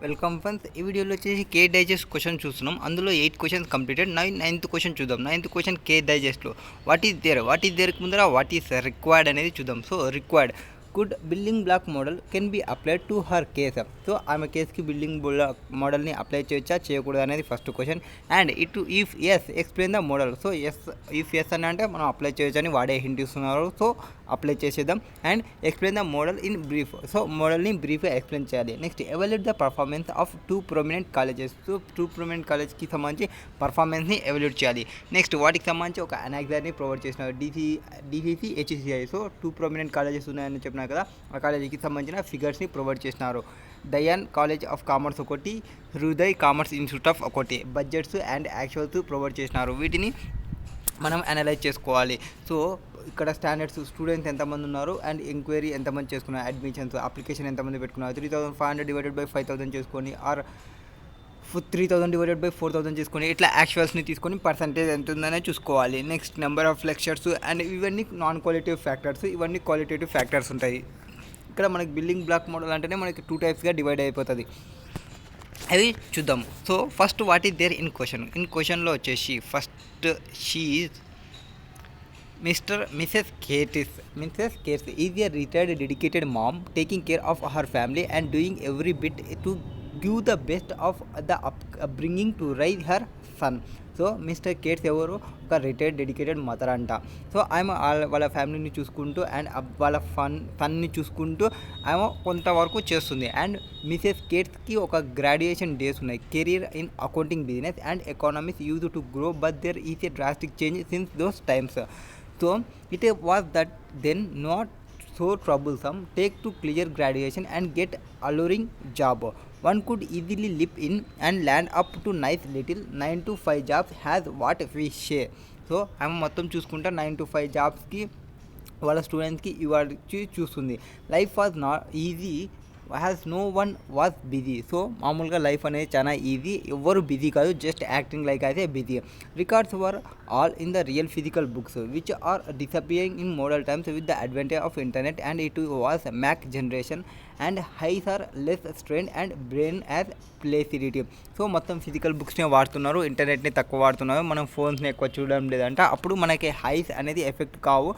Welcome friends. ఈ వీడియోలో వచ్చేసి కే డైజెస్ట్ క్వశ్చన్ చూస్తున్నాం. అందులో 8 క్వశ్చన్స్ కంప్లీటెడ్. నైన్త్ క్వశ్చన్ చూద్దాం. నైన్త్ క్వశ్చన్ కే డైజెస్ట్లో వాట్ ఈస్ దేర్ ముందర వాట్ ఈస్ రిక్వైర్డ్ అనేది చూద్దాం. So required good building block model can be applied to her case. So ఆమె కేసుకి బిల్డింగ్ బ్లాక్ మోడల్ని అప్లై చేయొచ్చా చేయకూడదు అనేది first question. And if yes explain the model. So if yes అని అంటే మనం అప్లై చేయొచ్చు అని వాడే హింట్ ఇస్తున్నారు. సో అప్లై చేసేద్దాం. And explain the model in brief. So మోడల్ని బ్రీఫ్గా ఎక్స్ప్లెయిన్ చేయాలి. Next evaluate the performance of 2 prominent colleges. So 2 prominent కాలేజ్కి సంబంధించి పర్ఫార్మెన్స్ని ఎవాల్యుయేట్ చేయాలి. నెక్స్ట్ వాటికి సంబంధించి ఒక అనాగ్జార్ని ప్రొవైడ్ చేసినారు, DCC HCI. So 2 prominent colleges ఉన్నాయని చెప్పినా కదా, ఆ కాలేజీకి సంబంధించిన ఫిగర్స్ని ప్రొవైడ్ చేసినారు. దయాన్ కాలేజ్ ఆఫ్ కామర్స్ ఒకటి, హృదయ్ కామర్స్ ఇన్స్టిట్యూట్ ఆఫ్ ఒకటి. బడ్జెట్స్ అండ్ యాక్చువల్స్ ప్రొవైడ్ చేసినారు. వీటిని మనం అనలైజ్ చేసుకోవాలి. సో ఇక్కడ స్టాండర్డ్స్, స్టూడెంట్స్ ఎంతమంది ఉన్నారు అండ్ ఎంక్వైరీ ఎంతమంది చేసుకున్నారు, అడ్మిషన్స్ అప్లికేషన్ ఎంతమంది పెట్టుకున్నారు, 3500 డివైడెడ్ బై 5000 చేసుకొని, ఆర్ 3000 డివైడెడ్ బై 4000 చేసుకొని, ఇట్లా యాక్చువల్స్ని తీసుకొని పర్సంటేజ్ ఎంత ఉందనే చూసుకోవాలి. Next number of lectures and ఇవన్నీ నాన్ క్వాలిటేటివ్ ఫ్యాక్టర్స్, ఇవన్నీ క్వాలిటేటివ్ ఫ్యాక్టర్స్ ఉంటాయి. ఇక్కడ మనకి బిల్డింగ్ బ్లాక్ మోడల్ అంటేనే మనకి 2 టైప్స్గా డివైడ్ అయిపోతుంది. అవి చూద్దాం. So first what is there in క్వశ్చన్లో వచ్చేసి first she is Mrs. Curtis is a retired dedicated mom taking care of her family and doing every bit to give the best of the upbringing to raise her son. So mister Kates ఎవరు? ఒక retired dedicated mother అంట. So ఆమె వాళ్ళ ఫ్యామిలీని చూసుకుంటూ and వాళ్ళ funny చూసుకుంటూ ఆమె కొంతవరకు చేస్తుంది. అండ్ మిసెస్ కేట్స్కి ఒక గ్రాడ్యుయేషన్ డేస్ ఉన్నాయి. Career in accounting business and economics use to grow but there is a drastic change since those times. So it was that then not so troublesome take to clear graduation and get alluring job. One could easily live in and land up to nice little 9 to 5 jobs has what we say. So ఆమె మొత్తం చూసుకుంటా 9 to 5 జాబ్స్కి వాళ్ళ స్టూడెంట్స్కి ఇవాళ చూస్తుంది. Life was not easy as no one was busy. So మామూలుగా life అనేది చాలా ఈజీ, ఎవరు బిజీ కాదు, జస్ట్ యాక్టింగ్ లైక్ అయితే busy. Records were all in the real physical books which are disappearing in modern times with the advantage of internet and it was mac generation and highs are less strain and brain as placidity. So మొత్తం physical బుక్స్ని వాడుతున్నారు, ఇంటర్నెట్ని తక్కువ వాడుతున్నారు, మనం ఫోన్స్ని ఎక్కువ చూడడం లేదంట. అప్పుడు మనకి హైస్ అనేది ఎఫెక్ట్ కావు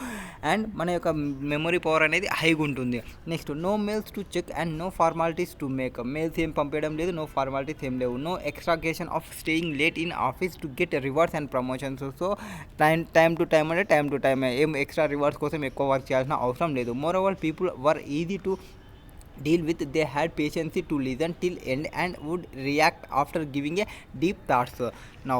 అండ్ మన యొక్క మెమొరీ పవర్ అనేది హైగా ఉంటుంది. Next no mails to check and no formalities to make. Mails ఏం పంపించడం లేదు, నో ఫార్మాలిటీస్ ఏం లేవు. No extraction of staying late in office to get rewards and promotions. So time to time అంటే time to time, ఏం extra rewards కోసం ఎక్కువ work చేయాల్సిన అవసరం లేదు. Moreover people were easy to deal with. They had patience to listen till end and would react after giving a deep thoughts. Now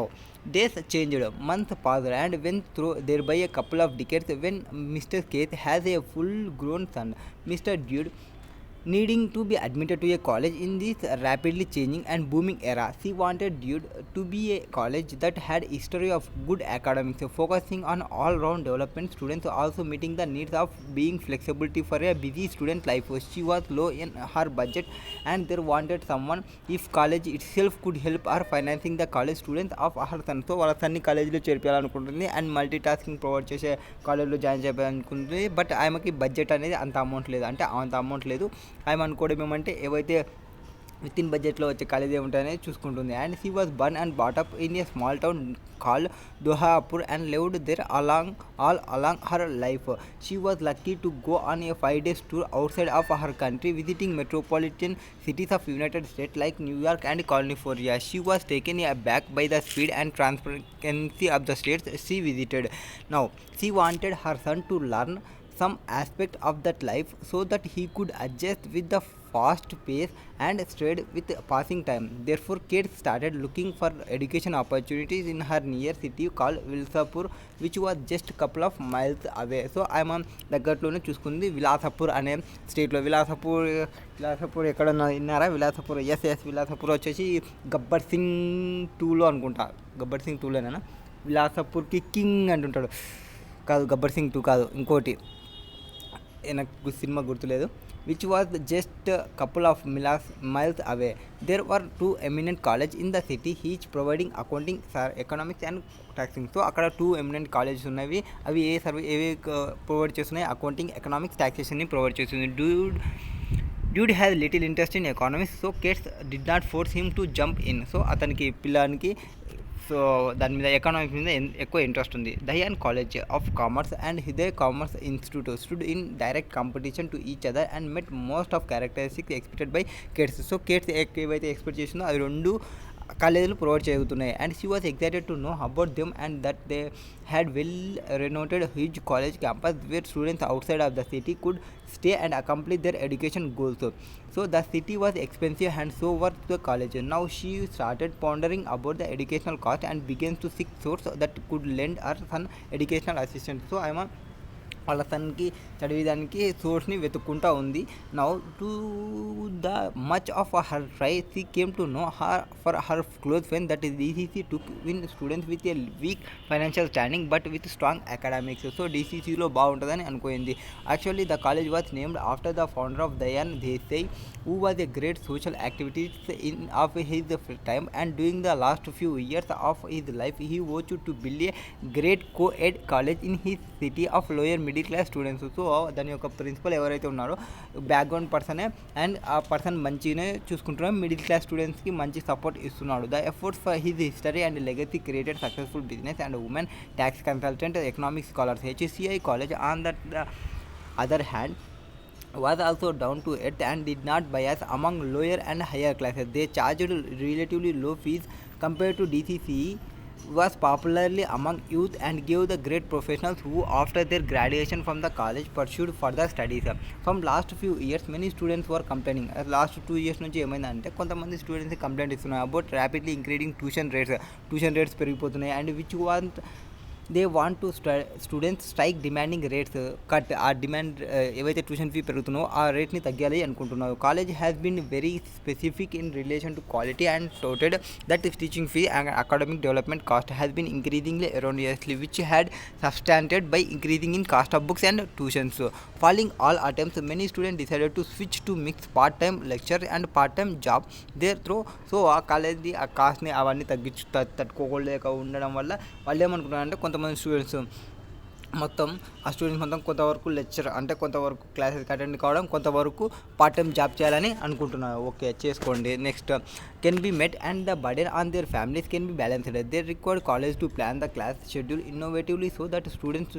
days changed, months passed and went through thereby a couple of decades when Mr. Keith has a full grown son, Mr. Jude, needing to be admitted to a college in this rapidly changing and booming era. She wanted Dude to be a college that had history of good academics, focusing on all-round development, students also meeting the needs of being flexibility for a busy student life. She was low in her budget and there wanted someone if college itself could help her financing the college students of her son. So వాళ్ళ సన్ని కాలేజీలో చేర్పించాలనుకుంటుంది and multi tasking provide చేసే కాలేజ్లో join చేయాలనుకుంటుంది. But ఆమెకి budget అనేది అంత amount లేదు, అంటే అంత అమౌంట్ లేదు. ఆమె అనుకోవడం ఏమంటే ఏవైతే విత్ ఇన్ బడ్జెట్లో వచ్చే కాలేజ్ ఏముంటాయనేది చూసుకుంటుంది. And she was born and brought up in a small town called Dohapur and lived there all along her life. She was lucky to go on a 5 days tour outside of her country, visiting metropolitan cities of United States like New York and California. She was taken aback by the speed and transparency of the states she visited. Now she wanted her son to learn some aspect of that life so that he could adjust with the fast pace and stride with passing time. Therefore Kate started looking for education opportunities in her near city called Vilsapur, which was just a couple of miles away. So ఆమె దగ్గరలోనే చూసుకుంది విలాసపూర్ అనే స్టేట్లో. విలాసపూర్ ఎక్కడ విన్నారా? విలాసపూర్, yes విలాసపూర్ వచ్చేసి గబ్బర్ సింగ్ 2లో అనుకుంటా. గబ్బర్ సింగ్ 2లోనేనా? విలాసపూర్కి కింగ్ అంటుంటాడు కాదు, గబ్బర్ సింగ్ 2 కాదు, ఇంకోటి నాకు సినిమా గుర్తులేదు. which was just a couple of miles away. There were 2 eminent colleges in the city, each providing accounting, economics and taxing. So అక్కడ 2 ఎమినెంట్ కాలేజెస్ ఉన్నవి. అవి ఏవి ప్రొవైడ్ చేస్తున్నాయి? అకౌంటింగ్, ఎకనామిక్స్, టాక్సేషన్ని ప్రొవైడ్ చేస్తుంది. Dude has little interest in economics, so Kates did not force him to jump in. So అతనికి పిల్లానికి so దాని మీద ఎకనామిక్స్ మీద ఎక్కువ ఇంట్రెస్ట్ ఉంది. Dayan college of commerce and Hyde commerce institute stood in direct competition to each other and met most of characteristics expected by Kates. So Kates ఏవైతే expect చేసిందో అవి రెండు కాలేజీలు ప్రొవైడ్ చేస్తున్నాయి. And she was excited to know about them and that they had well renowned huge college campus where students outside of the city could stay and accomplish their education goals. So the city was expensive and so was the college. Now she started pondering about the educational cost and began to seek source that could lend her son educational assistance. So I'm a వాళ్ళ సన్కి చదివేదానికి సోర్స్ని వెతుక్కుంటూ ఉంది. Now to the much of her try she came to know for her close friend that is DCC took in students with a weak financial standing but with strong academics. So డీసీసీలో బాగుంటుందని అనుకోయింది. Actually the college was named after the founder of Dayan Desai who was a great social activities in of his time, and during the last few years of his life he watched to build a great co-ed college in his city of lower middle class students. So దాని యొక్క principal ఎవరైతే ఉన్నారో background పర్సనే and ఆ person మంచిగానే చూసుకుంటున్నాడు, middle class స్టూడెంట్స్కి మంచి support ఇస్తున్నాడు. The efforts for his history and legacy created successful business and women tax consultant economics scholars. HCI college on the other hand was also down to earth and did not bias among lower and higher classes. They charged relatively low fees compared to DCCE, was popularly among youth and gave the great professionals who after their graduation from the college pursued further studies. From last few years many students were complaining. Last 2 years నుంచి ఏమైందంటే కొంతమంది students complaint ఇస్తున్నారు about rapidly increasing tuition rates పెరిగిపోతున్నాయి and which want they want to students strike demanding rates cut. ఆ demand ఏవైతే tuition fee పెరుగుతున్నాయో ఆ రేట్ని తగ్గాలి అనుకుంటున్నారు. College has been very specific in relation to quality and stated that teaching fee and academic development cost has been increasingly erroneously which had substantiated by increasing in cost of books and tuitions. Following all attempts many students decided to switch to mix part-time lecture and part-time job there through. So ఆ college ఆ కాస్ట్ని అవన్నీ తట్టుకోలేక ఉండడం వల్ల వాళ్ళు ఏమనుకుంటున్నారంటే కొంతమంది students మొత్తం కొంతవరకు లెక్చర్ అంటే కొంతవరకు క్లాసెస్కి అటెండ్ కావడం, కొంతవరకు పార్ట్ టైం జాబ్ చేయాలని అనుకుంటున్నారు. ఓకే చేసుకోండి. Next can be met and the burden on their families can be balanced. They required college to plan the class schedule innovatively so that students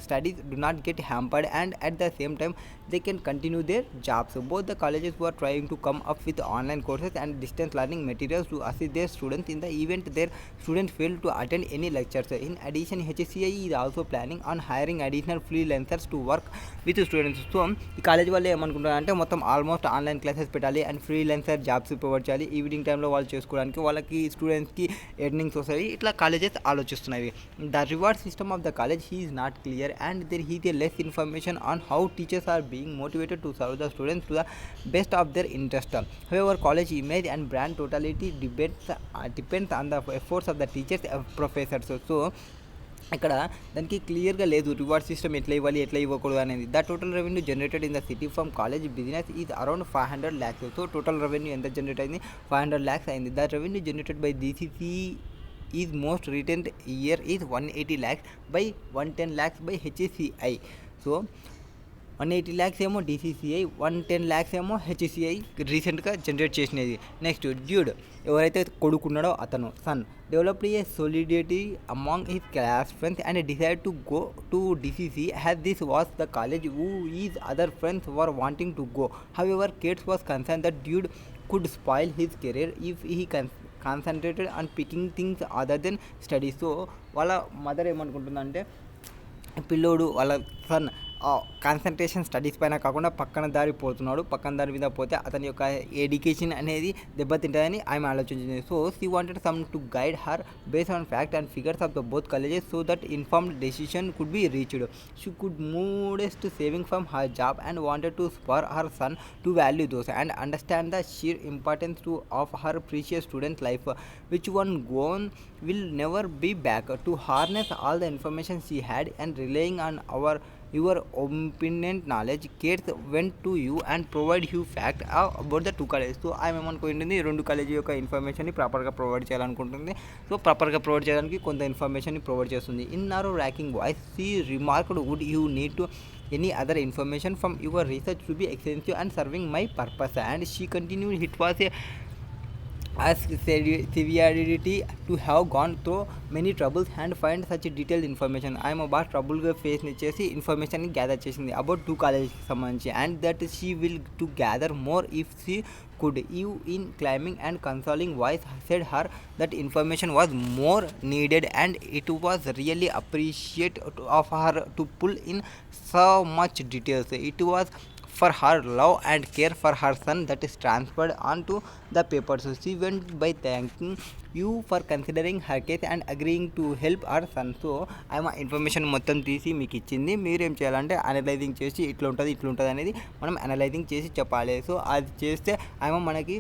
studies do not get hampered and at the same time they can continue their jobs. Both the colleges were trying to come up with online courses and distance learning materials to assist their students in the event their students failed to attend any lectures. In addition HCI is also planning on hiring additional freelancers to work with students. సో ఈ college వాళ్ళు ఏమనుకుంటున్నారు అంటే మొత్తం almost online classes పెట్టాలి అండ్ freelancer jobs provide చేయాలి. Evening టైంలో వాళ్ళు చేసుకోవడానికి వాళ్ళకి స్టూడెంట్స్కి ఎర్నింగ్స్ వస్తాయి. ఇట్లా కాలేజెస్ ఆలోచిస్తున్నాయి. The reward system of the college he is not clear and there is less information on how teachers are being motivated to serve the students to the best of their interest. However, college image and brand totality depends on the efforts of the teachers and professors. So ఇక్కడ దానికి క్లియర్గా లేదు reward system ఎట్లా ఇవ్వాలి ఎట్లా ఇవ్వకూడదు అనేది. The total revenue generated in the city from college business is around 500 lakhs. So total revenue ఎంత జనరేట్ అయింది? 500 lakhs అయింది. The revenue generated by DCC is most recent year is 180 lakhs by 110 lakhs by HCI. So 180 lakhs ఏమో DCCI, 110 lakhs ఏమో HCI రీసెంట్గా generate చేసినది. Next dude ఎవరైతే కొడుకున్నాడో అతను sun developed A solidarity among his class friends and decided to go to DCC as this was the college who his other friends were wanting to go. However, Cates was concerned that dude could spoil his career if he concentrated on picking things other than studies. So వాళ్ళ mother ఏమనుకుంటుందంటే పిల్లోడు వాళ్ళ sun concentration studies పైన కాకుండా పక్కన దారి మీద పోతే అతని యొక్క ఎడ్యుకేషన్ అనేది దెబ్బతింటుందని ఆమె ఆలోచించింది. So she wanted some to guide her based on fact and figures of the both colleges so that informed decision could be reached. She could modest saving from her job and wanted to spur her son to value those and understand the sheer importance to of her precious student life which one gone will never be back. To harness all the information she had and relying on your opinion knowledge, Cates went to you and provide you fact about the two colleges. So ఆమె ఏమనుకుంటుంది రెండు college యొక్క ఇన్ఫర్మేషన్ని ప్రాపర్గా provide చేయాలనుకుంటుంది. So ప్రాపర్గా provide చేయడానికి కొంత ఇన్ఫర్మేషన్ని ప్రొవైడ్ చేస్తుంది. In narrow racking voice she remarked would you need to any other information from your research to be extensive and serving my purpose. And she continued, it was a as severity to have gone through many troubles and find such detailed information. I am about trouble face చేసి information gather చేసింది about 2 కాలేజెస్కి సంబంధించి, and that she will to gather more if she could. You in climbing and consoling voice said her that information was more needed and it was really appreciate of her to pull in so much details. It was for her love and care for her son that is transferred onto the paper. So she went by thanking you for considering her case and agreeing to help her son. So ఆమె information మొత్తం తీసి మీకు ఇచ్చింది. మీరు ఏం చేయాలంటే analysing చేసి ఇట్లా ఉంటుంది అనేది మనం అనలైజింగ్ చేసి చెప్పాలి. సో అది చేస్తే ఆమె మనకి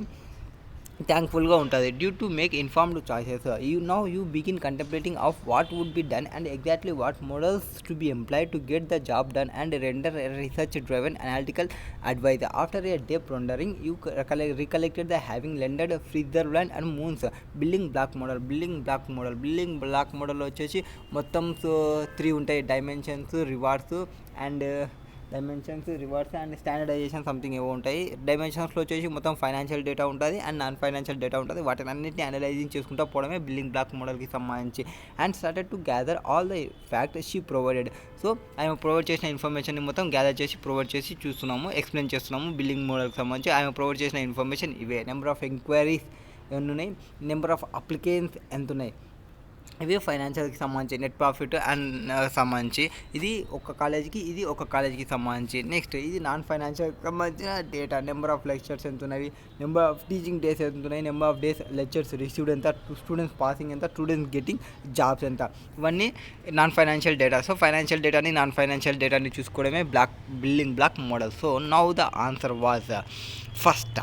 థ్యాంక్ఫుల్గా ఉంటుంది. Due to make informed choices you begin contemplating of what would be done and exactly what models to be employed to get the job done and render research driven analytical advice. After a day pondering you recollected the having lended Switzerland and Moon's building block model వచ్చేసి మొత్తం 3 ఉంటాయి, dimensions, rewards and standardisation something ఏవో ఉంటాయి. డైమెన్షన్స్లో వచ్చేసి మొత్తం financial data ఉంటుంది and non financial data ఉంటుంది. వాటిని అన్నింటినీ అనలైజింగ్ చేసుకుంటూ పోవడమే బిల్డింగ్ బ్లాక్ మోడల్కి సంబంధించి. And started to gather all the fact she provided. So ఆమె ప్రొవైడ్ చేసిన ఇన్ఫర్మేషన్ని మొత్తం గ్యాదర్ చేసి ప్రొవైడ్ చేసి ఎక్స్ప్లెయిన్ చేస్తున్నాము బిల్డింగ్ మోడల్కి సంబంధించి. ఆమె ప్రొవైడ్ చేసిన ఇన్ఫర్మేషన్ ఇవే. నెంబర్ ఆఫ్ ఎంక్వైరీస్ ఎన్ని ఉన్నాయి, నెంబర్ ఆఫ్ అప్లికెంట్స్ ఎంత ఉన్నాయి, ఇవి ఫైనాన్షియల్కి సంబంధించి, నెట్ ప్రాఫిట్ అండ్ సంబంధించి ఇది ఒక కాలేజీకి సంబంధించి. నెక్స్ట్ ఇది నాన్ ఫైనాన్షియల్కి సంబంధించిన డేటా, నెంబర్ ఆఫ్ లెక్చర్స్ ఎంత ఉన్నాయి, నెంబర్ ఆఫ్ టీచింగ్ డేస్ ఎంత ఉన్నాయి, number of days lectures received ఎంత, స్టూడెంట్స్ పాసింగ్ ఎంత, స్టూడెంట్స్ గెటింగ్ జాబ్స్ ఎంత, ఇవన్నీ non financial data. So financial డేటాని నాన్ ఫైనాన్షియల్ డేటాని చూసుకోవడమే building block model. So now the answer was first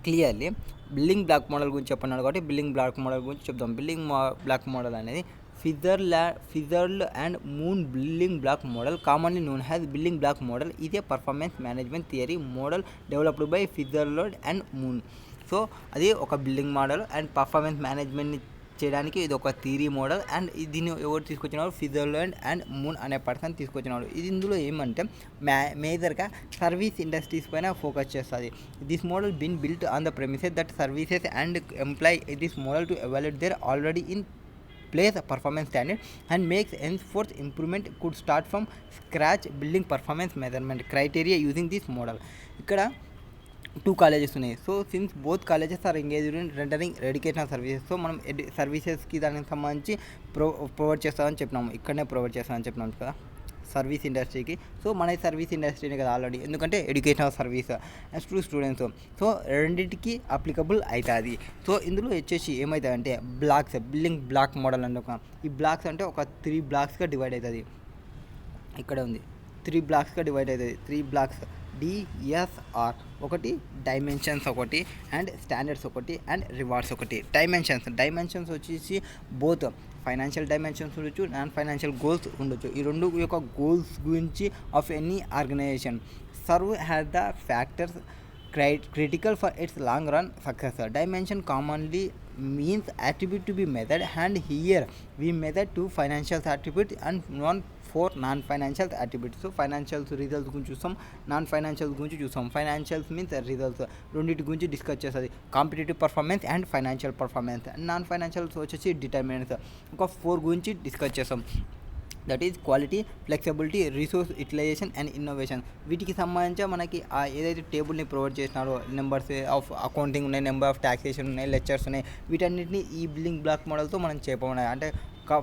clearly building block model గురించి చెప్పన్నాడు కాబట్టి బిల్డింగ్ బ్లాక్ మోడల్ గురించి చెప్తాం. బిల్డింగ్ బ్లాక్ మోడల్ అనేది Fitzgerald and Moon building block model, commonly known as building block model, is a performance management theory model developed by Fitzgerald and Moon. So అది ఒక building model and performance మేనేజ్మెంట్ని చేయడానికి ఇది ఒక theory model. And దీన్ని ఎవరు తీసుకొచ్చినారు, Fitzgerald and Moon అనే పర్సన్ తీసుకొచ్చినాడు. ఇది ఇందులో ఏమంటే మేజర్గా సర్వీస్ ఇండస్ట్రీస్ పైన ఫోకస్ చేస్తుంది. This model been built on the premises that services and employee this model to evaluate there already in place a performance standard and makes henceforth improvement could start from scratch building performance measurement criteria using this model. ఇక్కడ 2 colleges ఉన్నాయి. So since both colleges are engaged in rendering educational services. So మనం సర్వీసెస్కి దానికి సంబంధించి provide చేస్తామని చెప్పినాము, ఇక్కడనే provide చేస్తామని చెప్పినాము కదా సర్వీస్ ఇండస్ట్రీకి. సో మన సర్వీస్ ఇండస్ట్రీనే కదా ఆల్రెడీ, ఎందుకంటే ఎడ్యుకేషనల్ సర్వీస్ స్టూడెంట్స్. సో రెండింటికి అప్లికబుల్ అవుతుంది. సో ఇందులో వచ్చేసి ఏమవుతుందంటే బ్లాక్స్, బిల్డింగ్ బ్లాక్ మోడల్ అంటే ఈ బ్లాక్స్ అంటే ఒక 3 బ్లాక్స్గా డివైడ్ అవుతుంది. ఇక్కడ ఉంది 3 బ్లాక్స్గా డివైడ్ అవుతుంది. 3 బ్లాక్స్ డిఎస్ఆర్ ఒకటి, డైమెన్షన్స్ ఒకటి, అండ్ స్టాండర్డ్స్ ఒకటి, అండ్ రివార్డ్స్ ఒకటి. డైమెన్షన్స్ వచ్చేసి బోత్ ఫైనాన్షియల్ డైమెన్షన్స్ ఉండొచ్చు, నాన్ ఫైనాన్షియల్ గోల్స్ ఉండొచ్చు. ఈ రెండు యొక్క గోల్స్ గురించి of any organization serve has the factors critical for its long run success. Dimension commonly means attribute to be measured, and here we measure 2 financial attributes and 4 non-financial attributes. So financials results గురించి చూస్తాం, non financials గురించి చూస్తాం. Financials means results, రెండింటి గురించి discuss చేస్తుంది, competitive performance and financial performance. Non financials వచ్చేసి determinants, ఒక 4 గురించి డిస్కస్ చేస్తాం. That is quality, flexibility, resource utilization and innovation. వీటికి సంబంధించి మనకి ఏదైతే టేబుల్ని ప్రొవైడ్ చేసినారో, నెంబర్స్ ఆఫ్ అకౌంటింగ్ ఉన్నాయి, నెంబర్ ఆఫ్ ట్యాక్సేషన్ ఉన్నాయి, లెక్చర్స్ ఉన్నాయి, వీటన్నిటిని ఈ బిల్డింగ్ బ్లాక్ మోడల్తో మనం చెప్పమన్నాయి. అంటే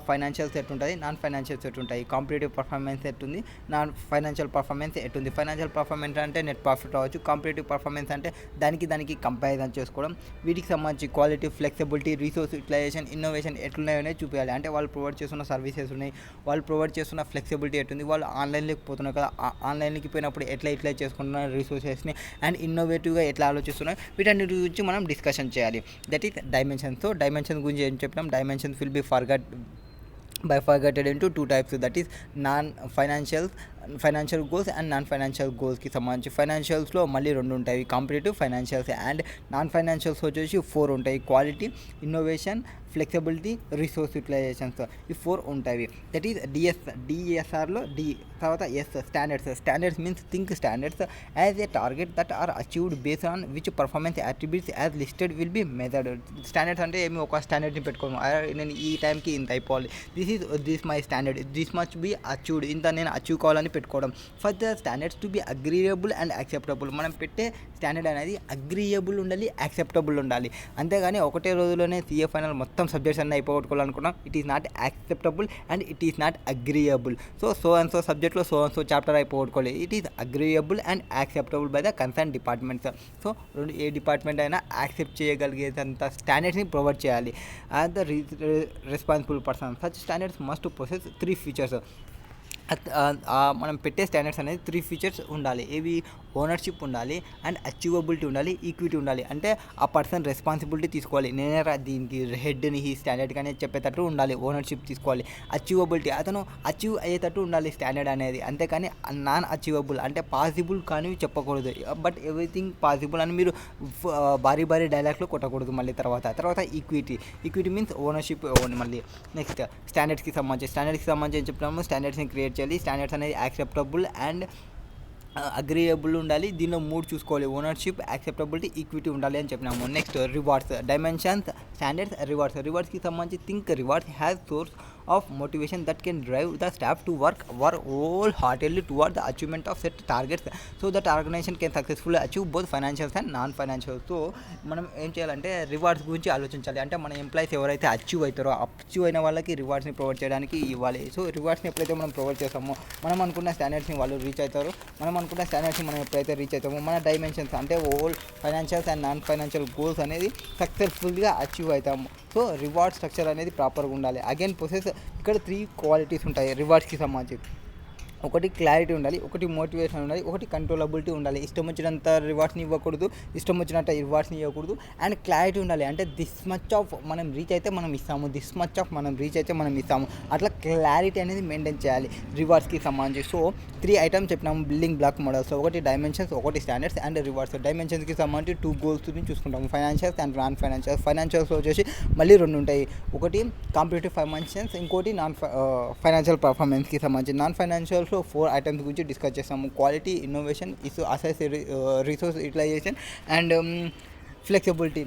ఫైనాన్షియల్ సెట్ ఉంటుంది, నాన్ ఫైనాన్షియల్ సెట్ ఉంటాయి, కాంపిటేటివ్ పర్ఫార్మెన్స్ సెట్ ఉంది, నాన్ ఫైనాన్షియల్ పర్ఫార్మెన్స్ సెట్ ఉంది. ఫైనాన్షియల్ పర్ఫార్మెన్స్ అంటే నెట్ ప్రాఫిట్ రావచ్చు, కాంపిటేటివ్ పర్ఫార్మెన్స్ అంటే దానికి కంపారిజన్ చేసుకోవడం. వీటికి సంబంధించి quality, flexibility, resource utilisation, innovation ఎట్లున్నాయో చూపించాలి. అంటే వాళ్ళు ప్రొవైడ్ చేస్తున్న సర్వీసెస్ ఉన్నాయి, వాళ్ళు ప్రొవైడ్ చేస్తున్న ఫ్లెక్సిబిలిటీ ఎట్టుంది, వాళ్ళు ఆన్లైన్లోకి పోతున్నారు కదా, ఆన్లైన్కి పోయినప్పుడు ఎట్లా చేసుకుంటున్నారు రిసోర్సెస్ని, అండ్ ఇన్నోవేటివ్గా ఎట్లా ఆలోచిస్తున్నారు, వీటన్నిటి గురించి మనం డిస్కషన్ చేయాలి. That is dimension. So dimension గురించి ఏం చెప్పినాం, dimensions will be bifurcated into 2 types, that is non-financial financial goals and non financial గోల్స్కి సంబంధించి ఫైనాన్షియల్స్లో మళ్ళీ 2 ఉంటాయి, competitive, financials. And non financials వచ్చేసి 4 ఉంటాయి, quality, innovation, flexibility, resource utilisations. ఈ 4 ఉంటాయి. దట్ ఈస్ డిఎస్ఆర్లో డి, తర్వాత standards means think standards as a target that are achieved based on which performance attributes as listed will be method. Standards అంటే ఏమి ఒక స్టాండర్డ్ని పెట్టుకోను, నేను ఈ టైంకి ఇంత అయిపోవాలి, this my standard, this much be achieved, ఇంత నేను అచీవ్ కావాలని పెట్టుకోవడం. For the standards to be agreeable and acceptable. మనం పెట్టే స్టాండర్డ్ అనేది అగ్రీయబుల్ ఉండాలి, యాక్సెప్టబుల్ ఉండాలి. అంతేగాని ఒకటే రోజులోనే సిఏ ఫైనల్ మొత్తం సబ్జెక్ట్స్ అన్నీ అయిపోగొట్టుకోవాలనుకున్నాం, it is not acceptable and it is not agreeable. So and so సబ్జెక్ట్లో సో అండ్ సో చాప్టర్ అయిపోగొట్టుకోవాలి. It is agreeable and acceptable by the concern departments. So ఏ డిపార్ట్మెంట్ అయినా యాక్సెప్ట్ చేయగలిగేంత స్టాండర్డ్స్ని provide చేయాలి. As the responsible person such standards must possess 3 features. మనం పెట్టే standards అనేది 3 ఫీచర్స్ ఉండాలి. ఏవి? ఓనర్షిప్ ఉండాలి, అండ్ అచీవబిలిటీ ఉండాలి, ఈక్విటీ ఉండాలి. అంటే ఆ పర్సన్ రెస్పాన్సిబిలిటీ తీసుకోవాలి, నేనే దీనికి హెడ్ని ఈ స్టాండర్డ్కి అనేది చెప్పేటట్టు ఉండాలి. ఓనర్షిప్ తీసుకోవాలి. అచీవబిలిటీ, అతను అచీవ్ అయ్యేటట్టు ఉండాలి స్టాండర్డ్ అనేది. అంతేకాని నాన్ అచీవబుల్ అంటే పాసిబుల్ కానీ చెప్పకూడదు, బట్ ఎవ్రీథింగ్ పాసిబుల్ అని మీరు భారీ డైలాగ్లో కొట్టకూడదు. మళ్ళీ తర్వాత ఈక్విటీ మీన్స్ ఓనర్షిప్. మళ్ళీ నెక్స్ట్ స్టాండర్డ్స్కి సంబంధించి ఏం చెప్తున్నాము, స్టాండర్డ్స్ని క్రియేట్ చేయాలి. స్టాండర్డ్స్ అనేది యాక్సెప్టబుల్ అండ్ అగ్రీయబుల్ ఉండాలి. దీనిలో 3 చూసుకోవాలి, ఓనర్షిప్, యాక్సెప్టబిలిటీ, ఈక్విటీ ఉండాలి అని చెప్పినాము. నెక్స్ట్ రివార్డ్స్, డైమెన్షన్స్, స్టాండర్డ్స్, రివార్డ్స్కి సంబంధించి think rewards has source of motivation that can drive the staff to work wholeheartedly toward the achievement of set targets so that organization can successfully achieve both financials and non-financials. So మనం ఏం చేయాలంటే rewards గురించి ఆలోచించాలి. అంటే మన employees ఎవరైతే achieve అయిన వాళ్ళకి రివార్డ్స్ని ప్రొవైడ్ చేయడానికి ఇవ్వాలి. సో రివార్డ్స్ని ఎప్పుడైతే మనం ప్రొవైడ్ చేస్తామో మనం అనుకున్న స్టాండర్డ్స్ని వాళ్ళు రీచ్ అవుతారు. మనం అనుకున్న స్టాండర్డ్స్ని మనం ఎప్పుడైతే రీచ్ అవుతామో మన డైమెన్షన్స్ అంటే all financials and non financial goals అనేది సక్సెస్ఫుల్గా అచీవ్ అవుతాము. సో రివార్డ్ స్ట్రక్చర్ అనేది ప్రాపర్గా ఉండాలి. అగైన్ ప్రొసెస్ ఇక్కడ 3 క్వాలిటీస్ ఉంటాయి రివార్డ్స్కి సంబంధించి. ఒకటి క్లారిటీ ఉండాలి, ఒకటి మోటివేషన్ ఉండాలి, ఒకటి కంట్రోలబిలిటీ ఉండాలి. ఇష్టం వచ్చినంత రివార్డ్స్ని ఇవ్వకూడదు, ఇష్టం వచ్చినంత రివార్డ్స్ని ఇవ్వకూడదు. అండ్ క్లారిటీ ఉండాలి, అంటే దిస్ మచ్ ఆఫ్ మనం రీచ్ అయితే మనం ఇస్తాము, దిస్ మచ్ ఆఫ్ మనం రీచ్ అయితే మనం ఇస్తాము. అట్లా క్లారిటీ అనేది మెయింటైన్ చేయాలి రివార్డ్స్కి సంబంధించి. సో 3 ఐటమ్స్ చెప్పినాము బిల్డింగ్ బ్లాక్ మోడల్స్. ఒకటి డైమెన్షన్స్, ఒకటి స్టాండర్డ్స్ అండ్ రివార్డ్స్. డైమెన్షన్స్కి సంబంధించి 2 గోల్స్ని చూసుకుంటాము, financials and non financials. Financials వచ్చేసి మళ్ళీ 2 ఉంటాయి, ఒకటి కాంపిటేటివ్ ఫైనాన్షియల్స్, ఇంకోటి నాన్ ఫైనాన్షియల్ పర్ఫార్మెన్స్కి సంబంధించి. నాన్ ఫైనాన్షియల్స్లో 4 ఐటమ్స్ గురించి డిస్కస్ చేస్తాము, quality, innovation, asset resource utilization and flexibility.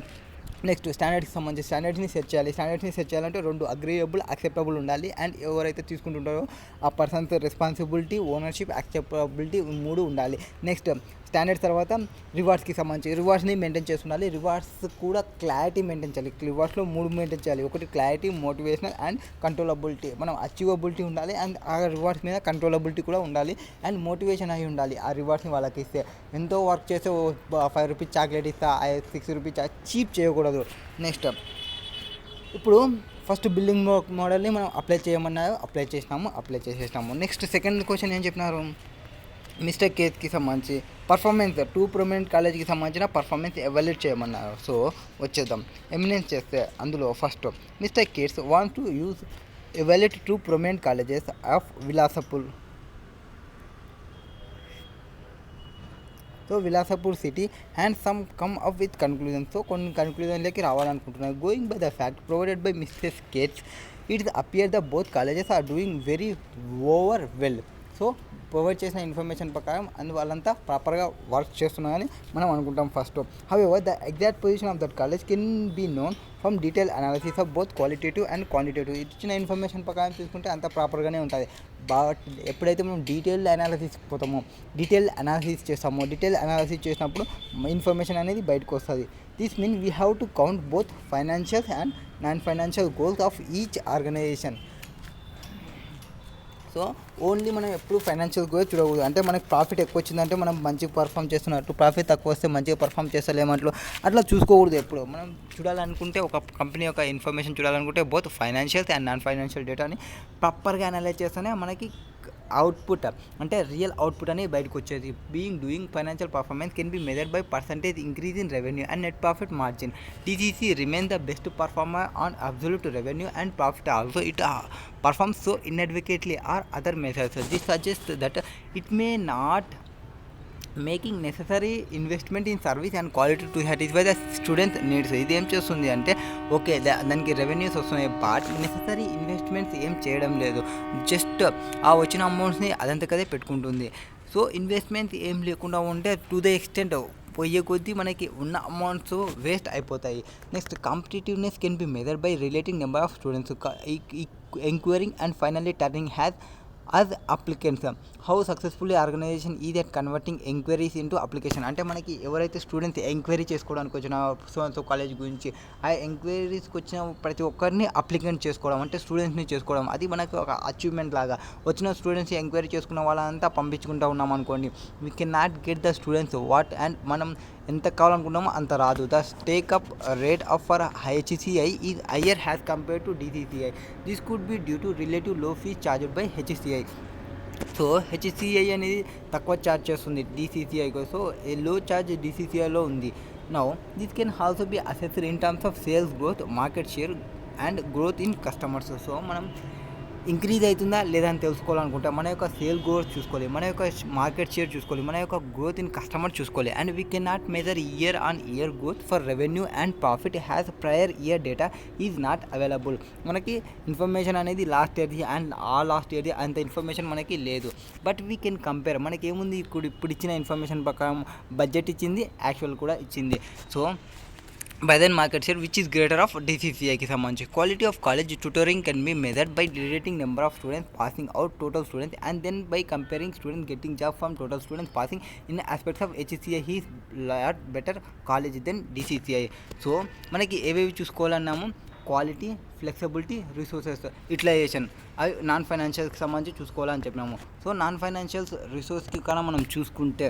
Next స్టాండర్డ్స్కి సంబంధించి స్టాండర్డ్స్ని సెట్ చేయాలంటే 2 అగ్రీయబుల్, యాక్సెప్టబుల్ ఉండాలి. అండ్ ఎవరైతే తీసుకుంటుంటారో ఆ పర్సన్స్ రెస్పాన్సిబిలిటీ, ఓనర్షిప్, యాక్సెప్టబిలిటీ 3 ఉండాలి. నెక్స్ట్ స్టాండర్డ్స్ తర్వాత రివార్డ్స్కి సంబంధించి రివార్డ్స్ని మెయింటైన్ చేస్తుండాలి. రివార్డ్స్ కూడా క్లారిటీ మెయింటైన్ చేయాలి. రివార్డ్స్లో 3 మెయింటైన్ చేయాలి, ఒకటి క్లారిటీ, మోటివేషనల్ అండ్ కంట్రోలబిలిటీ. మనం అచీవబిలిటీ ఉండాలి అండ్ ఆ రివార్డ్స్ మీద కంట్రోలబిలిటీ కూడా ఉండాలి అండ్ మోటివేషన్ అయి ఉండాలి. ఆ రివార్డ్స్ని వాళ్ళకి ఇస్తే ఎంతో వర్క్ చేస్తే 5 రూపీస్ చాక్లెట్ ఇస్తా, 6 రూపీస్ చీప్ చేయకూడదు. నెక్స్ట్ ఇప్పుడు ఫస్ట్ బిల్డింగ్ మోడల్ని మనం అప్లై చేసేసినాము. నెక్స్ట్ సెకండ్ క్వశ్చన్ ఏం చెప్పినారు, మిస్టేక్ కేస్కి సంబంధించి పర్ఫార్మెన్స్ 2 ప్రొమినెంట్ కాలేజ్కి సంబంధించిన పర్ఫార్మెన్స్ ఎవాల్యుయేట్ చేయమన్నారు. సో వచ్చేద్దాం, ఎమినెన్స్ చేస్తే అందులో first mistake case want to use evaluate 2 prominent colleges of Bilaspur city and some come up with conclusions. So కొన్ని కన్క్లూజన్లోకి రావాలనుకుంటున్నారు. Going by the fact provided by mistake case it's appear the both colleges are doing very well. So provide చేసిన information ప్రకారం వాళ్ళంతా ప్రాపర్గా work చేస్తున్నారని మనం అనుకుంటాం first. However the exact position of that college can be known from detail analysis of both qualitative and quantitative. ఇచ్చిన information ప్రకారం చూసుకుంటే అంత ప్రాపర్గానే ఉంటుంది. బట్ ఎప్పుడైతే మనం డీటెయిల్ అనాలిసిస్ చేసినప్పుడు ఇన్ఫర్మేషన్ అనేది బయటకు వస్తుంది. This mean we have to count both financial and non financial goals of each organization. So only మనం ఎప్పుడు ఫైనాన్షియల్ గోల్స్ చూడకూడదు. అంటే మనకి ప్రాఫిట్ ఎక్కువ వచ్చిందంటే మనం మంచిగా పర్ఫామ్ చేస్తున్నట్టు, ప్రాఫిట్ తక్కువ వస్తే మంచిగా పర్ఫామ్ చేస్తలేమట్లు అట్లా చూసుకోకూడదు. ఎప్పుడు మనం చూడాలనుకుంటే ఒక కంపెనీ యొక్క ఇన్ఫర్మేషన్ చూడాలనుకుంటే both financials and non financial డేటాని ప్రాపర్గా అనలైజ్ చేస్తేనే మనకి అవుట్పుట్ అంటే రియల్ అవుట్పుట్ అనేది బయటకు వచ్చేది. Doing financial performance can be measured by percentage increase in revenue and net profit margin. DCC remains the best performer on absolute revenue and profit also. It performs so inadequately or other measures. This suggests that it may not making necessary investment in service and quality to satisfy the students needs. ఇది ఏం చేస్తుంది అంటే okay దానికి revenues వస్తున్నాయి, but necessary investments ఏం చేయడం లేదు, just ఆ వచ్చిన అమౌంట్స్ని అదంతకదే పెట్టుకుంటుంది. సో ఇన్వెస్ట్మెంట్స్ ఏం లేకుండా ఉంటే టు ద ఎక్స్టెంట్ పోయే కొద్దీ మనకి ఉన్న అమౌంట్స్ వేస్ట్ అయిపోతాయి. Next competitiveness can be measured by relating number of students enquiring and finally turning has as applicants. How successfully organization is at converting enquiries into application. అంటే మనకి ఎవరైతే students enquiry చేసుకోవడానికి వచ్చిన సో కాలేజ్ గురించి ఆ ఎంక్వైరీస్కి వచ్చిన ప్రతి ఒక్కరిని అప్లికెంట్ చేసుకోవడం, అంటే స్టూడెంట్స్ని చేసుకోవడం, అది మనకి ఒక అచీవ్మెంట్ లాగా. వచ్చిన స్టూడెంట్స్ ఎంక్వైరీ చేసుకున్న వాళ్ళంతా పంపించుకుంటూ ఉన్నాం అనుకోండి, we can not get the students what and మనం ఎంత కావాలనుకున్నామో అంత రాదు. The take up rate of for HCI is higher has compared to DCCI. This could be due to relative low fees charged by HCI. So HCI అనేది తక్కువ charge చేస్తుంది DCCIకి, so లో charge DCCIలో ఉంది. Now this can also be assessed in terms of sales growth, market share and growth in customers. So మనం increase అవుతుందా లేదా అని తెలుసుకోవాలనుకుంటే మన యొక్క సేల్ గ్రోత్ చూసుకోవాలి, మన యొక్క మార్కెట్ షేర్ చూసుకోవాలి, మన యొక్క గ్రోత్ ఇన్ కస్టమర్ చూసుకోవాలి. And we can not measure year on year growth for revenue and profit has prior year data is not available. మనకి ఇన్ఫర్మేషన్ అనేది లాస్ట్ ఇయర్ది అండ్ ఆ లాస్ట్ ఇయర్ది అంత ఇన్ఫర్మేషన్ మనకి లేదు, బట్ వీ కెన్ కంపేర్. మనకి ఏముంది, ఇప్పుడు ఇచ్చిన ఇన్ఫర్మేషన్ ప్రకారం బడ్జెట్ ఇచ్చింది, యాక్చువల్ కూడా ఇచ్చింది. So by then market share which is greater of DCCI కి సంబంధించి. Quality of college tutoring can be measured by relating number of students passing out total students and then by comparing students getting job from total students passing. In aspects of HCI he's lot better college than DCCI. So మనకి ఏవేవి చూసుకోవాలన్నాము, quality, flexibility, resources, utilization, అవి non ఫైనాన్షియల్కి సంబంధించి చూసుకోవాలని చెప్పినాము. So non financials రిసోర్స్కి కన్నా మనం చూసుకుంటే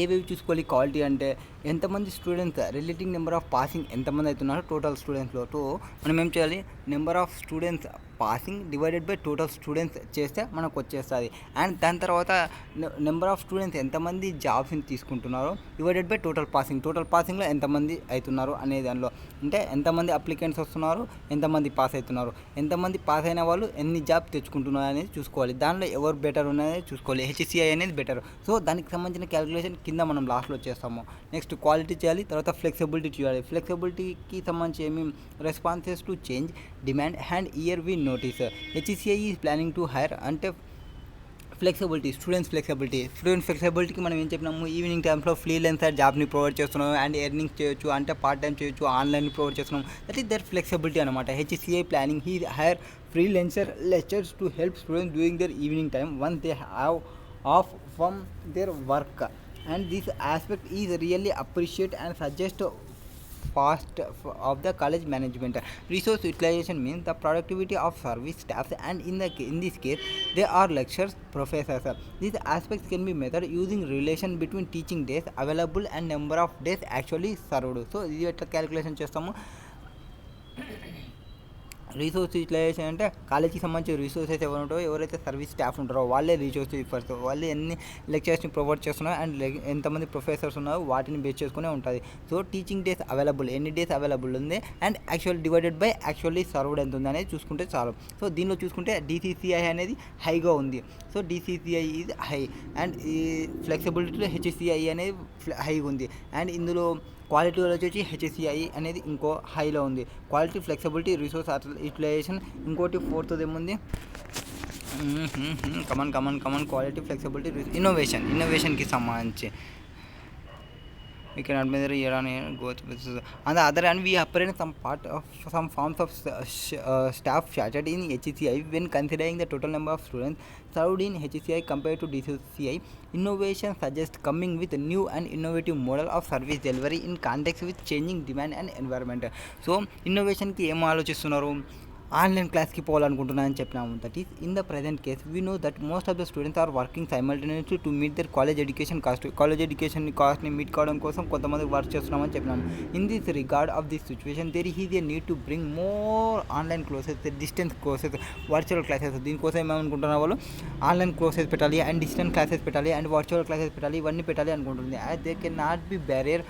ఏవేవి చూసుకోవాలి. క్వాలిటీ అంటే ఎంతమంది students, relating number of passing ఎంతమంది అవుతున్నారు టోటల్ స్టూడెంట్స్లో. సో మనం ఏం చేయాలి, number of students passing divided by total students చేస్తే మనకు వచ్చేస్తుంది. అండ్ దాని తర్వాత నెంబర్ ఆఫ్ స్టూడెంట్స్ ఎంతమంది జాబ్స్ని తీసుకుంటున్నారో డివైడెడ్ బై టోటల్ పాసింగ్లో ఎంతమంది అవుతున్నారు అనే దానిలో, అంటే ఎంతమంది అప్లికెంట్స్ వస్తున్నారు, ఎంతమంది పాస్ అవుతున్నారు, ఎంతమంది పాస్ అయిన వాళ్ళు ఎన్ని జాబ్ తెచ్చుకుంటున్నారు అనేది చూసుకోవాలి. దానిలో ఎవరు బెటర్ ఉన్నది చూసుకోవాలి, HCI అనేది బెటర్. సో దానికి సంబంధించిన క్యాలిక్యులేషన్ కింద మనం లాస్ట్లో చేస్తాము. నెక్స్ట్ క్వాలిటీ చేయాలి, తర్వాత ఫ్లెక్సిబిలిటీ చేయాలి. ఫ్లెక్సిబిలిటీకి సంబంధించి ఏమి responses to change, demand and year we notice. HCI is planning to hire అంటే స్టూడెంట్స్ ఫ్లెక్సిబిలిటీకి మనం ఏం చెప్పినాము, ఈవినింగ్ టైమ్స్లో ఫ్రీలాన్సర్ జాబ్ని ప్రొవైడ్ చేస్తున్నాం అండ్ ఎర్నింగ్స్ చేయొచ్చు, అంటే పార్ట్ టైం చేయొచ్చు, ఆన్లైన్ ప్రొవైడ్ చేస్తున్నాం. దట్ ఈస్ దర్ ఫ్లెక్సిబిలిటీ అనమాట. HCI planning he hire freelancer lectures to help students doing their evening time once they have off from their work, and this aspect is really appreciated and suggest fast of the college management. Resource utilization means the productivity of service staff, and in this case they are lecturers, professors. These aspects can be measured using relation between teaching days available and number of days actually served. So ఇది ఎట్లా calculation చేస్తాము, resource utilisation అంటే కాలేజీకి సంబంధించిన resources ఎవరు ఉంటారో, ఎవరైతే service staff ఉంటారో వాళ్ళే రిసోర్స్ ఇవ్వచ్చు, వాళ్ళు ఎన్ని లెక్చర్స్ని ప్రొవైడ్ చేస్తున్నారు అండ్ ఎంతమంది ప్రొఫెసర్స్ ఉన్నారో వాటిని బేస్ చేసుకునే ఉంటుంది. సో టీచింగ్ డేస్ అవైలబుల్, ఎన్ని డేస్ అవైలబుల్ ఉంది and actual divided by actually served ఎంత ఉంది అనేది చూసుకుంటే చాలు. సో దీనిలో చూసుకుంటే DCCI అనేది హైగా ఉంది. So DCCI is high and ఈ ఫ్లెక్సిబిలిటీలో HCI అనేది హైగా ఉంది. అండ్ ఇందులో క్వాలిటీలో వచ్చేసి HCI అనేది ఇంకో హైలో ఉంది. క్వాలిటీ, ఫ్లెక్సిబిలిటీ, రిసోర్స్ యూటిలైజేషన్, ఇంకోటి ఫోర్త్ది ఏముంది, కమన్ క్వాలిటీ, ఫ్లెక్సిబిలిటీ, ఇన్నోవేషన్కి సంబంధించి. We cannot measure year on year growth. On the other hand, we apprehend some forms of staff shortage in HCI when considering the total number of students served in HCI compared to DCCI. Innovation suggests coming with a new and innovative model of service delivery in context with changing demand and environment. So innovation ki em ఆలోచిస్తున్నారు, online క్లాస్కి పోవాలనుకుంటున్నానని చెప్పినాము. That is in the present case we know that most of the students are working simultaneously to meet their college education కాస్ట్ని meet కావడం కోసం కొంతమంది work చేస్తున్నామని చెప్పినాము. In this regard of this situation there is a need to bring more online courses, distance courses, virtual classes. దీనికోసం ఏమనుకుంటున్న వాళ్ళు online courses పెట్టాలి అండ్ డిస్టెన్స్ క్లాసెస్ పెట్టాలి అండ్ వర్చువల్ క్లాసెస్ పెట్టాలి, ఇవన్నీ పెట్టాలి అనుకుంటుంది. They can not be barrier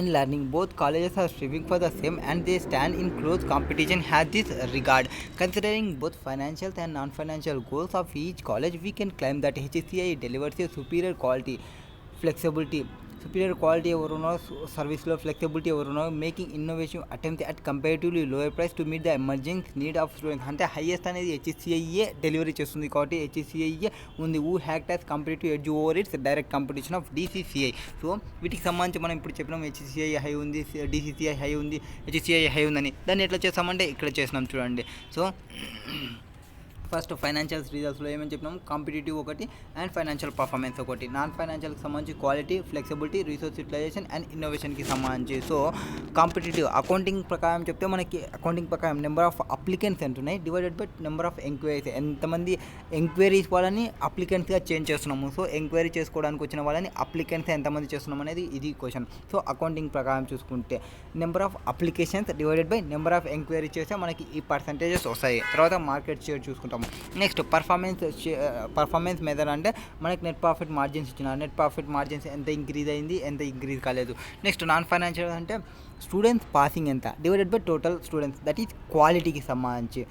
in learning. Both colleges are striving for the same and they stand in close competition as this regard. Considering both financial and non-financial goals of each college, we can claim that HCI delivers a superior quality, flexibility, ఎవరునో సర్వీస్లో flexibility ఎవరునో making innovation attempt at comparatively lower price to meet the emerging need of students. అంటే highest అనేది హెచ్సిఐఏ delivery చేస్తుంది కాబట్టి హెచ్సిఐఏ ఉంది. Who act as comparative edge over its direct competition of DCCI. So వీటికి సంబంధించి మనం ఇప్పుడు చెప్పినాం హెచ్సిఐ హై ఉంది, డిసిసిఐ హై ఉంది, హెచ్సిఐ హై ఉందని. దాన్ని ఎట్లా చేస్తామంటే ఇక్కడ చేసినాం చూడండి. సో ఫస్ట్ ఫైనాన్షియల్ రిజల్ట్స్లో ఏమని చెప్పినాము, కాంపిటేటివ్ ఒకటి అండ్ ఫైనాన్షియల్ పర్ఫార్మెన్స్ ఒకటి. నాన్ ఫైనాన్షియల్కి సంబంధించి quality, flexibility, resource utilization and ఇన్నోవేషన్కి సంబంధించి. సో కాంపిటేటివ్ అకౌంటింగ్ ప్రకారం చెప్తే మనకి అకౌంటింగ్ ప్రకారం నెంబర్ ఆఫ్ అప్లికెంట్స్ ఎంత ఉన్నాయి divided by number of enquiries, ఎంతమంది ఎంక్వైరీస్ వాళ్ళని అప్లికెంట్స్గా చేంజ్ చేస్తున్నాము. సో ఎంక్వైరీ చేసుకోవడానికి వచ్చిన వాళ్ళని అప్లికెంట్స్ ఎంతమంది చేస్తున్నాం అనేది ఇది క్వశ్చన్. సో అకౌంటింగ్ ప్రకారం చూసుకుంటే number of applications divided by number of enquiry చేస్తే మనకి ఈ పర్సంటేజెస్ వస్తాయి. తర్వాత మార్కెట్ షేర్ చూసుకుంటాం. నెక్స్ట్ పర్ఫార్మెన్స్ మెథడ్ అంటే మనకి నెట్ ప్రాఫిట్ మార్జిన్స్ ఇచ్చిన నెట్ ప్రాఫిట్ మార్జిన్స్ ఎంత ఇంక్రీజ్ అయింది, ఎంత ఇంక్రీజ్ కాలేదు. నెక్స్ట్ నాన్ ఫైనాన్షియల్ అంటే స్టూడెంట్స్ పాసింగ్ ఎంత divided by total students, that is క్వాలిటీకి సంబంధించి.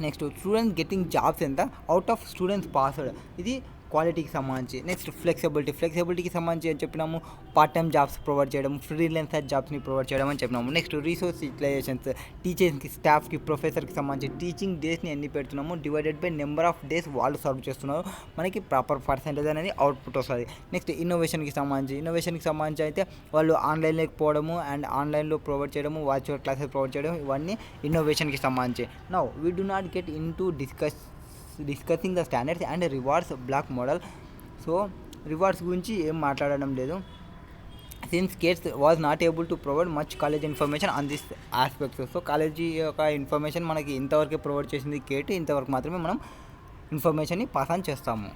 నెక్స్ట్ స్టూడెంట్స్ గెట్టింగ్ జాబ్స్ ఎంత అవుట్ ఆఫ్ స్టూడెంట్స్ పాస్డ్, ఇది క్వాలిటీకి సంబంధించి. నెక్స్ట్ ఫ్లెక్సిబిలిటీకి సంబంధించి అని చెప్పినాము పార్ట్ టైం జాబ్స్ ప్రొవైడ్ చేయడం, ఫ్రీలాన్సర్ జాబ్స్ని ప్రొవైడ్ చేయడం అని చెప్పినాము. నెక్స్ట్ రిసోర్స్ యూటిలైజేషన్స్, టీచర్స్కి, స్టాఫ్కి, ప్రొఫెసర్కి సంబంధించి టీచింగ్ డేస్ని ఎన్ని పెడుతున్నాము divided by number of days వాళ్ళు సర్వ్ చేస్తున్నారు, మనకి ప్రాపర్ పర్సెంటేజ్ అనేది అవుట్పుట్ వస్తుంది. నెక్స్ట్ ఇన్నోవేషన్కి సంబంధించి అయితే వాళ్ళు ఆన్లైన్లోకి పోవడము అండ్ ఆన్లైన్లో ప్రొవైడ్ చేయడము, వర్చువల్ క్లాసెస్ ప్రొవైడ్ చేయడం, ఇవన్నీ ఇన్నోవేషన్కి సంబంధించి. Now we do not get into discussing the standards and rewards block model. So rewards గురించి ఏం మాట్లాడడం లేదు. Since cases was not able to provide much college information on this aspects. So college యొక్క information మనకి ఇంతవరకే provide చేసింది Kate, ఇంతవరకు మాత్రమే మనం ఇన్ఫర్మేషన్ని పాస్ ఆన్ చేస్తాము.